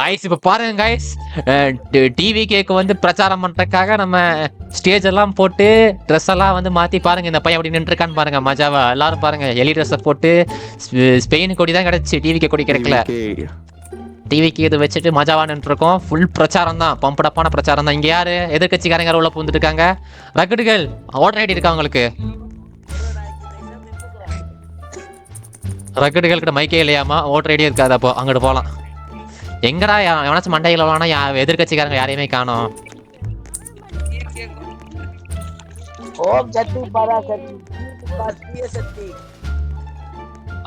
Guys இப்ப பாருங்க guys, TV கேக்கு வந்து பிரச்சாரம் பண்றதுக்காக நம்ம ஸ்டேஜ் எல்லாம் போட்டு ட்ரெஸ் எல்லாம் வந்து மாத்தி பாருங்க. இந்த பையன் அப்படி நின்றுருக்கான்னு பாருங்க, மஜாவா எல்லாரும் பாருங்க. எலி ட்ரெஸ்ஸை போட்டு ஸ்பெயின் கொடி தான் கிடைச்சு, டிவி கே கொடி கிடைக்கல. டிவிக்கு இது வச்சுட்டு மஜாவா நின்றுருக்கோம். ஃபுல் பிரச்சாரம் தான், பம்படப்பான பிரச்சாரம் தான். இங்க யாரு எதிர்கட்சிக்காரங்க உள்ள பூந்துட்டு இருக்காங்க. ரகடுகள் ஓட்டர் ஐடி இருக்கா உங்களுக்கு? ரகடுகள் கிட்ட மைக்கே இல்லையாமா, ஓட்டர் ஐடியே இருக்காது. அப்போ அங்கிட்டு போகலாம். எங்கடா எவனாச்சும் மண்டையில் வானா எதிர்கட்சிக்காரங்க யாரையுமே காணோம்.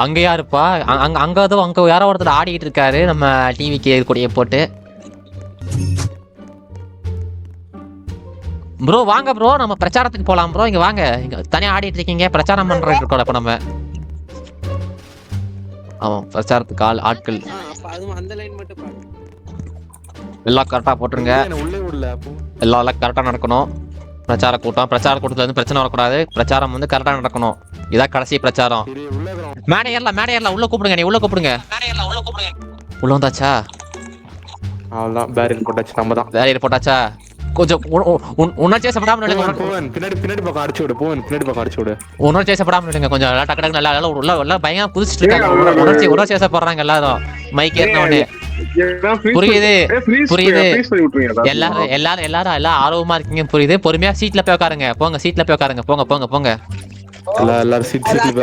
அங்க யாருப்பா? அங்க யாரோ ஒருத்தர் ஆடிட்டு இருக்காரு நம்ம டிவிக்கு கொடியை போட்டு. ப்ரோ வாங்க ப்ரோ, நம்ம பிரச்சாரத்துக்கு போலாம் ப்ரோ. இங்க வாங்க, இங்க தனியா ஆடிட்டு இருக்கீங்க, பிரச்சாரம் பண்றதுக்கு இருக்கோம் இப்ப நம்ம. ஆமா, பிரச்சாரத்துக்கு ஆட்கள் எல்லாம் கரெக்டா போட்டுருங்க. எல்லாம் கரெக்டா நடக்கணும். பிரச்சார கூட்டத்துல வந்து பிரச்சனை வரக்கூடாது. பிரச்சாரம் வந்து கரெக்டா நடக்கணும். இதான் கடைசி பிரச்சாரம். மேடையர்ல உள்ள கூப்பிடுங்க. நீ உள்ள கூப்பிடுங்க. உள்ள வந்தாச்சா? அவ்வளவுதான், பேரியர் போட்டாச்சு. நம்ம தான் பேரியர் போட்டாச்சா? கொஞ்சம் உணர்ச்சி வசப்படாம பின்னாடி பக்கம் அடிச்சு விடு. பின்னாடி பக்கம் அடிச்சு விடு. உணர்ச்சி வசப்படாம விடுங்க. கொஞ்சம் டக்கு டக்கு நல்லா உள்ள பயங்கர குதிச்சுட்டு இருக்காங்க. உணர்ச்சி வசப்படுறாங்க எல்லாரும். மைக் ஏறின உடனே புரியுது. எல்லாரும் ஆர்வமா இருக்கீங்க புரியுது. பொறுமையா சீட்ல போய் உட்காருங்க. போங்க சீட்ல போய் உட்காருங்க. போங்க. எல்லாரும்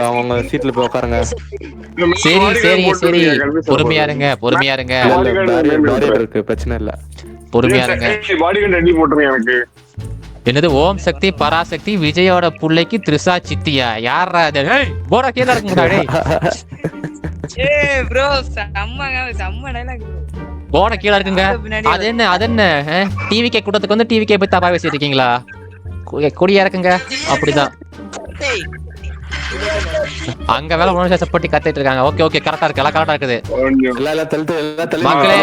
அவங்க சீட்ல போய் உட்காருங்க. சரி பொறுமையா இருங்க. இருக்கு, பிரச்சனை இல்ல. பொறுமையா இருங்க. என்னது ஓம் சக்தி பராசக்தி விஜயோட புள்ளைக்கு திரிசா சித்தியா? யாரா அது? போடா கீழ இருக்குங்கடா டேய். ப்ரோ செம்ம டயலாக். போட கீழ இருக்குங்க. அது என்ன டிவிகே கூட்டத்துக்கு வந்து டிவிகே போய் தப்பா பேசிட்டு இருக்கீங்களா? கொடியா இருக்குங்க. அப்படிதான் அங்க வேலை உணர்ச்சி வசப்பட்டு கத்திட்டு இருக்காங்க. ஓகே கரெக்டா இருக்கு. எல்லாம் கரெக்டா இருக்குது. மக்களே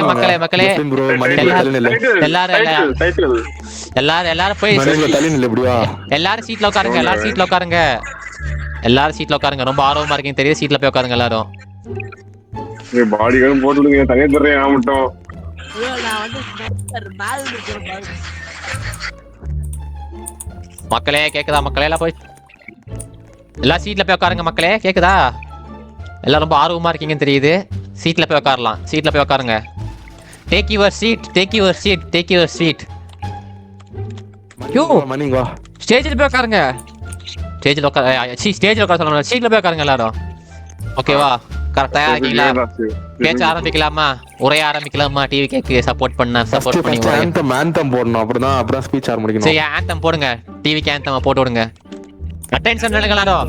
எல்லாரும் போய் எல்லாரும் சீட்ல உட்காருங்க. எல்லாரும் சீட்ல உட்காருங்க. ரொம்ப ஆர்வமா இருக்கீங்க தெரியுது. சீட்ல போய் உட்காருங்க எல்லாரும். பாடிகளும் போட்டு விடுங்க. தனியா தர்றேன் நான் மட்டும். மக்களே கேக்குதா? மக்களே எல்லாம் போய் எல்லா சீட்ல போய் உட்காருங்க. மக்களே கேக்குதா? எல்லாம் ரொம்ப ஆர்வமா இருக்கீங்கன்னு தெரியுது. சீட்ல போய் உட்காரலாம். சீட்ல போய் உட்காருங்க. Take your seat. ஸ்டேஜ்ல போய் உட்காருங்க. ஸ்டேஜ்ல உட்கார சொல்லணும். சீட்ல போய் உட்காருங்க எல்லாரும். ஓகேவா? கரெக்டா இருக்கீங்களா? பேச்ச ஆரம்பிக்கலாமா? உரைய ஆரம்பிக்கலாமா? டிவி கேக்கு சப்போர்ட் பண்ணி ஆந்தம் போடணும். அப்படிதான் ஸ்பீச் ஆரம்பிக்கணும். சரி, ஆந்தம் போடுங்க. டிவிக்கு ஆந்தம் போட்டு விடுங்க. அட்டென்ஷன் எடுங்க எல்லாரும்.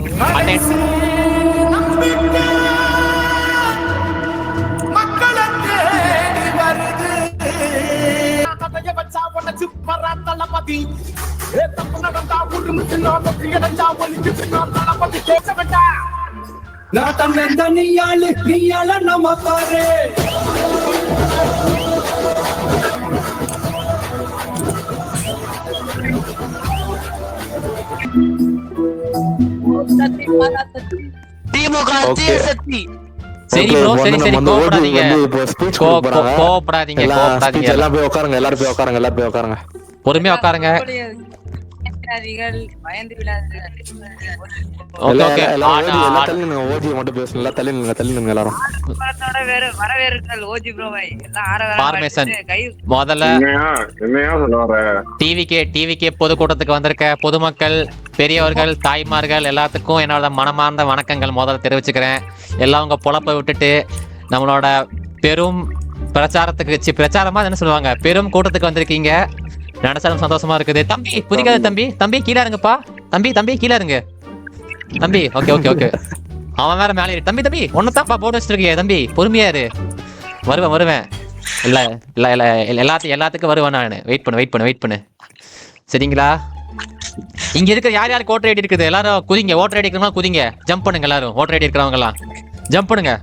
சரி ப்ரோ, சரி கோபப்படாதீங்க. எல்லாம் போய் உட்காருங்க. எல்லாரும் போய் உட்காருங்க. பொறுமையா உட்காருங்க. டிவிகே பொதுக்கூட்டத்துக்கு வந்திருக்க பொதுமக்கள், பெரியவர்கள், தாய்மார்கள் எல்லாத்துக்கும் என்னோட மனமார்ந்த வணக்கங்கள் முதல்ல தெரிவிச்சுக்கிறேன். எல்லாம் உங்க பொழப்பை விட்டுட்டு நம்மளோட பெரும் பிரச்சாரமா என்ன சொல்லுவாங்க, பெரும் கூட்டத்துக்கு வந்திருக்கீங்க. நினைச்சாலும் சந்தோஷமா இருக்குது. தம்பி புதிக்காத தம்பி கீழே இருங்கப்பா. தம்பி கீழே இருங்க தம்பி. ஓகே அவன் வேற மேலே தம்பி ஒன்னதான்ப்பா போட்டு வச்சிருக்கிய தம்பி. பொறுமையா இரு. வருவேன். எல்லாத்துக்கும் வருவேன் நான். வெயிட் பண்ணு. சரிங்களா? இங்க இருக்கிற யார் ஓட்டர் ஐடி இருக்குது எல்லாரும் குதிங்க. ஓட்டர் ஐடி இருக்கிறவங்க குதிங்க. ஜம்ப் பண்ணுங்க எல்லாரும். ஓட்டர் ஐடி இருக்கிறவங்க எல்லாம் ஜம்ப் பண்ணுங்க.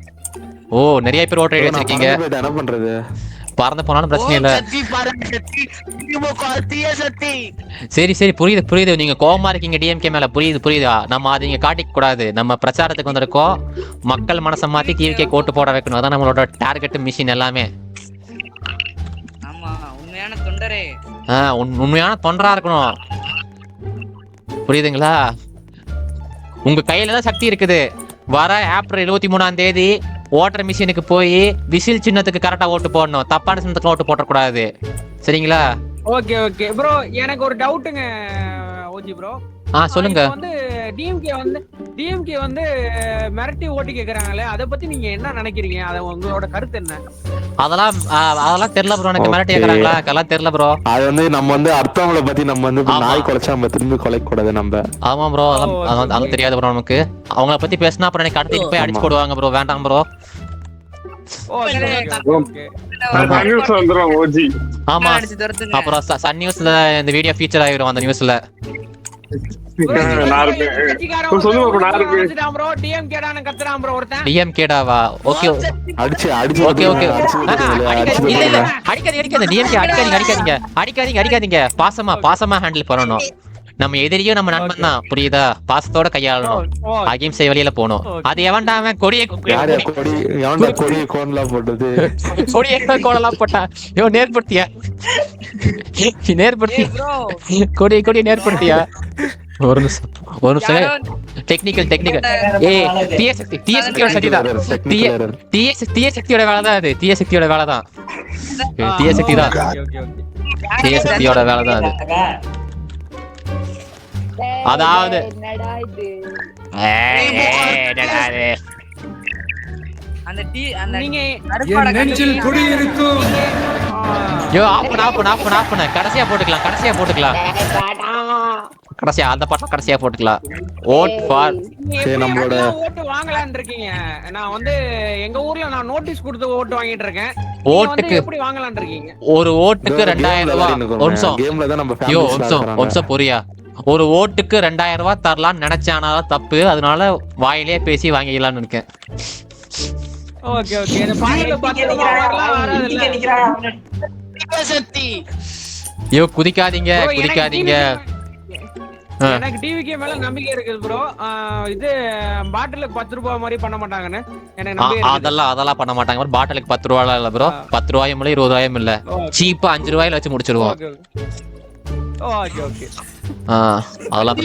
ஓ, நிறைய பேர் ஓட்டர் ஐடி வச்சிருக்கீங்க. என்ன பண்றது? பறந்து போனாலும் பிரச்சனை இல்ல. சரி புரியுது. நீங்க கோவமா இருக்கீங்க டிஎம்கே மேல. புரியுது. நம்ம அதை நீங்க காட்டிக்க கூடாது. நம்ம பிரச்சாரத்துக்கு வந்திருக்கோம். மக்கள் மனசை மாத்தி டிவிகே கோட்டு போட வைக்கணும். அதான் நம்மளோட டார்கெட் மிஷின் எல்லாமே. உண்மையான தொண்டரே. உண்மையான தொண்டரா இருக்கணும். புரியுதுங்களா? உங்க கையில தான் சக்தி இருக்குது. வர ஏப்ரல் 23ஆம் தேதி ஓட்டர் மிஷினுக்கு போய் விசில் சின்னத்துக்கு கரெக்டா ஓட்டு போடணும். தப்பான சின்னத்துக்கு ஓட்டு போடக்கூடாது. சரிங்களா? ஓகே ஓகே ப்ரோ, எனக்கு ஒரு டவுட்டுங்க ஓஜி ப்ரோ. சொல்லுங்க. வந்து டிஎம்கே வந்து மிரட்டி ஓட்டு கேக்குறாங்களே, அத பத்தி நீங்க என்ன நினைக்கிறீங்க? அத உங்களோட கருத்து என்ன? அதெல்லாம் தெரியல ப்ரோ. எனக்கு மிரட்டி கேக்குறாங்களா? அதெல்லாம் தெரியல ப்ரோ. அது வந்து நம்ம வந்து அடுத்தவங்கள பத்தி நம்ம வந்து நாய் குலைச்சா நம்ம திரும்பி குலைக்க கூடாது நம்ம. ஆமா ப்ரோ, அதெல்லாம் தெரியாது ப்ரோ நமக்கு. அவங்கள பத்தி பேசினா அப்புறம் எனக்கு அடுத்து போய் அடிச்சு போடுவாங்க ப்ரோ. வேண்டாம் ப்ரோ. ஆமா, அப்புறம் சன் நியூஸ்ல இந்த வீடியோ ஃபீச்சர் ஆயிரும். அந்த நியூஸ்ல டிஎம்கேடாவா? ஓகே அடிச்சு ஓகே ஓகே. அடிக்காதீங்க டிஎம்கே, அடிக்காதீங்க. பாசமா ஹேண்டில் பண்ணணும். நம்ம எதிரியும் நம்ம நண்பன் தான், புரியுதா? பாசத்தோட கையாளணும். அகிம்சை வழியில போகணும். அது எவன்டாம கொடியை கோன்லாம் போட்டது, கொடியை கோலெல்லாம் போட்டா நேர்படுத்தியா? கொடியை நேர்படுத்தியா? ஒரு நிமிஷம். டெக்னிக்கல் தீய சக்தியோட வேலை தான் அது. தீய சக்தியோட வேலை தான் அது. அதாவது கடைசியா போட்டுக்கலாம். கடைசியா அந்த பாட்டு கடைசியா போட்டுக்கலாம். ஓட் ஃபார் நம்மளோட ஓட்டு வாங்கலாம்னு இருக்கீங்க. நான் வந்து எங்க ஊர்ல நான் நோட்டீஸ் கொடுத்து ஓட்டு வாங்கிட்டு இருக்கேன். ஓட்டுக்கு எப்படி வாங்கலாம்னு இருக்கீங்க? ஒரு ஓட்டுக்கு 2000 ரூபாய். கேம்ல தான் நம்ம வம்சம் புரியா? ஒரு ஓட்டுக்கு 2000 ரூபாய் தரலாம்னு நினைச்சானாலும் தப்பு. அதனால வாயிலே பேசி வாங்கிக்கலாம்னு இருக்கேன். Okay okay. இந்த பாடல குதிக்காதீங்க. எனக்கு டிவிக்கு மேல நம்பிக்கை இருக்குது ப்ரோ. இது பாட்டிலுக்கு 10 ரூபாய் மாதிரி பண்ண மாட்டாங்கன்னு எனக்கு நம்பிக்கை இருக்கு. அதெல்லாம் பண்ண மாட்டாங்க. பாட்டிலுக்கு 10 ரூபாய் இல்ல ப்ரோ. 10 ரூபாயும் இல்ல, 20 ரூபாயும் இல்ல. சீப்பா 5 ரூபாயில வச்சு முடிச்சிடுவோம். Okay okay. அதெல்லாம்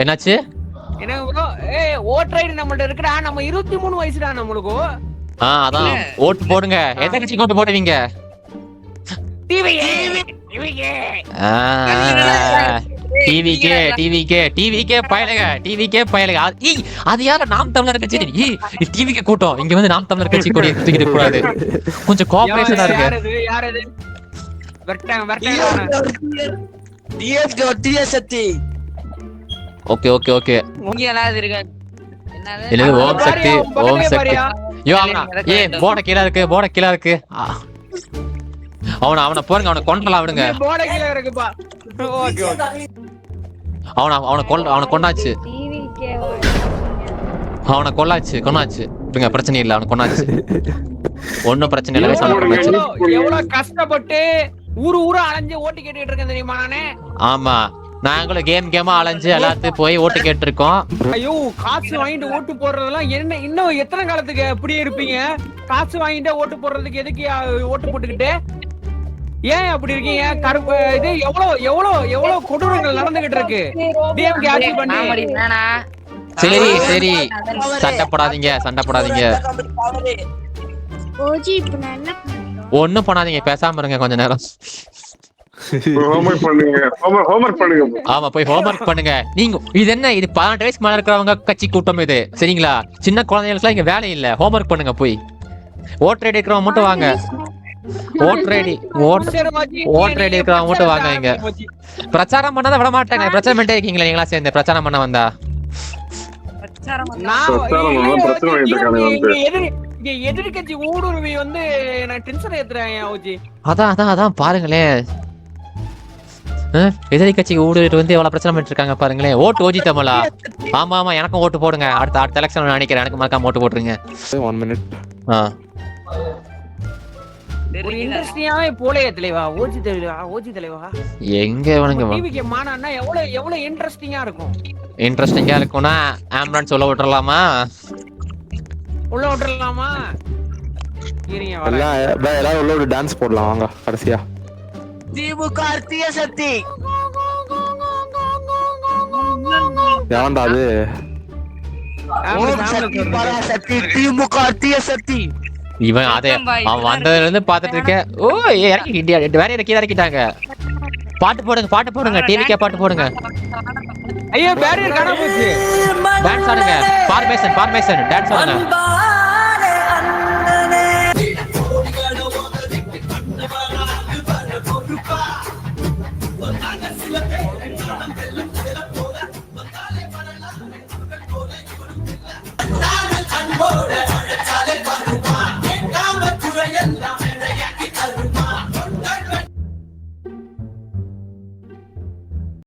என்னாச்சு? என்ன ப்ரோ? ஓட்டர் ஐடி நம்மள்ட்ட இருக்குடா. நம்ம 23 வயசுடா நம்மளுக்கு. அதான் ஓட்டு போடுங்க. எந்த கட்சிக்கு ஓட்டு போடுவீங்க? டிவிக்கே பயலுங்க. அது யார? நாம் தமிழர் கட்சி. டிவிக்கே கூட்டம் இங்க வந்து நாம் தமிழர் கட்சி கூட தூக்கிட்டு கூடாது. கொஞ்சம் கோஆபரேஷனா இருக்கு. Okay okay okay. என்னது ஓம் சக்தி? போட கீழ இருக்கு. அவனை போறங்க. அவனை கொண்டலாம் விடுங்க. அவனை கொண்டாச்சு. அவனை கொண்டாச்சு விடுங்க. பிரச்சனை இல்ல. அவனை கொண்டாச்சு. ஒன்னும் பிரச்சனை இல்ல. எவ்வளவு கஷ்டப்பட்டு ஊரு அலைஞ்சு ஓட்டு கேட்டுட்டு இருக்கேன் தெரியுமா நானே? ஆமா, நாங்களும் கேமா அலைஞ்சு எல்லாத்தையும் போய் ஓட்டு கேட்டு இருக்கோம். ஐயோ, காசு வாங்கிட்டு ஓட்டு போடுறதெல்லாம் என்ன? இன்னும் எத்தனை காலத்துக்கு அப்படியே இருப்பீங்க? காசு வாங்கிட்டு ஓட்டு போடுறதுக்கு எதுக்கு ஓட்டு போட்டுக்கிட்டு? ஏன் அப்படி இருக்கீங்க? கருப்பு இது எவ்வளவு கொடூரங்கள் நடந்துகிட்டு இருக்கு. டிஎம்கே ஆட்சி பண்ணி. சரி சண்டைப்படாதீங்க. ஒண்ணும் பண்ணாதீங்க, பேசாம இருங்க கொஞ்ச நேரம். ஆமா, போய் ஹோம்வொர்க் பண்ணுங்க. நீங்க இது என்ன? இது 18 வயசுக்கு மேல இருக்கிறவங்க கட்சி கூட்டம் இது, சரிங்களா? சின்ன குழந்தைகளுக்கு இங்க வேலை இல்ல. ஹோம்வொர்க் பண்ணுங்க. போய் ஓட்டர் ஐடி இருக்கிறவங்க மட்டும் வாங்க. ஓட்டர் ஐடி இருக்கிறவங்க மட்டும் வாங்க. இங்க பிரச்சாரம் பண்ணாத விட மாட்டாங்க. பிரச்சாரம் பண்ணிட்டே இருக்கீங்களா நீங்களா சேர்ந்து? பிரச்சாரம் பண்ண வந்தா எதிர்கட்சி ஊடுருவி வந்து டென்ஷன் ஏத்துறாங்க. அதான் பாருங்களேன். எதிரி கட்சிக்கு ஊடுருவிட்டு வந்து எவ்வளவு பிரச்சனை பண்ணிட்டு இருக்காங்க பாருங்களேன். ஓட்டு ஓஜி தமிழா? ஆமா, எனக்கும் ஓட்டு போடுங்க. அடுத்த எலெக்ஷன் நினைக்கிறேன். எனக்கு மறக்காம ஓட்டு போட்டுருங்க. 1 minute. ஒரு இன்ட்ரஸ்டிங்காவே போலையே தலைவா. ஓஜி தலைவா எங்க இவனுங்க டிவிக்கு மானான்னா எவ்வளவு இன்ட்ரஸ்டிங்கா இருக்கும். இன்ட்ரஸ்டிங்கா இருக்கும்னா ஆம்புலன்ஸ் உள்ள விட்டுறலாமா? இருங்க வரேன். எல்லாரும் உள்ள ஒரு டான்ஸ் போடலாம் வாங்க கடைசியா. திமுக தீய சக்தி. ஏன்டா அது ஓம் சக்தி பராசக்தி திமுக தீய சக்தி. இவன் அதே அவன் வந்ததுல இருந்து பாத்துட்டு இருக்கேன். ஓ இறக்கி இந்தியா வேற கீழே இறக்கிட்டாங்க. பாட்டு போடுங்க டிவிக்கே பாட்டு போடுங்க. ஐயோ பேரியர் காணாம போச்சு. டான்ஸ் ஆடுங்க. ஃபார்மேஷன் டான்ஸ் ஆடுங்க.